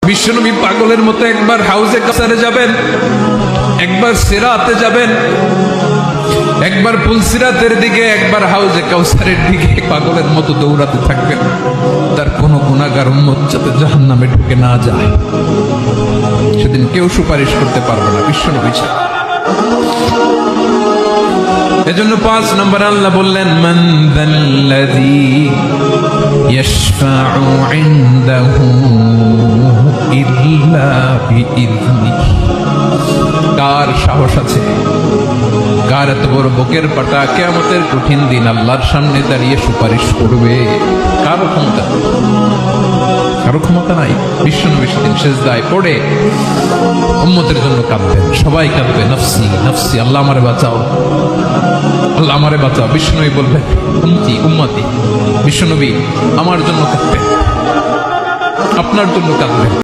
বিশ্বনবী পাগলের মতো একবার হাউজে কাসারে যাবেন, একবার সিরাতে যাবেন, একবার পুলসিরাতের দিকে, একবার হাউজে কাউসারের দিকে পাগলের মতো দৌড়াতে থাকবেন। তার কোনো গুনাহগার উম্মত যাতে জাহান্নামে ঢুকে না যায়, সেদিন কেউ সুপারিশ করতে পারবে না বিশ্বনবী ছাড়া। এজন্য 5 নম্বর আল্লাহ বললেন, মান যাল্লাযী ইয়াশফাউ ইনদাহু ইল্লা বিইযনিহি। কার সাহস আছে, কার এত বড় বুকের পাটা কিয়ামতের কঠিন দিন আল্লাহর সামনে দাঁড়িয়ে সুপারিশ করবে? কারো ক্ষমতা, কারো ক্ষমতা নাই। বিশ্বনবী সেদিন সেজদায় পড়ে উম্মতের জন্য কাঁদবেন, সবাই কাঁদবে, নফসি নফসি, আল্লাহ আমারে বাঁচাও, আল্লাহ আমারে বাঁচাও। বিশ্বনবী বলবেন, উম্মতি উম্মতি। বিশ্বনবী আমার জন্য কাঁদবেন, আপনার জন্য কাঁদবেন।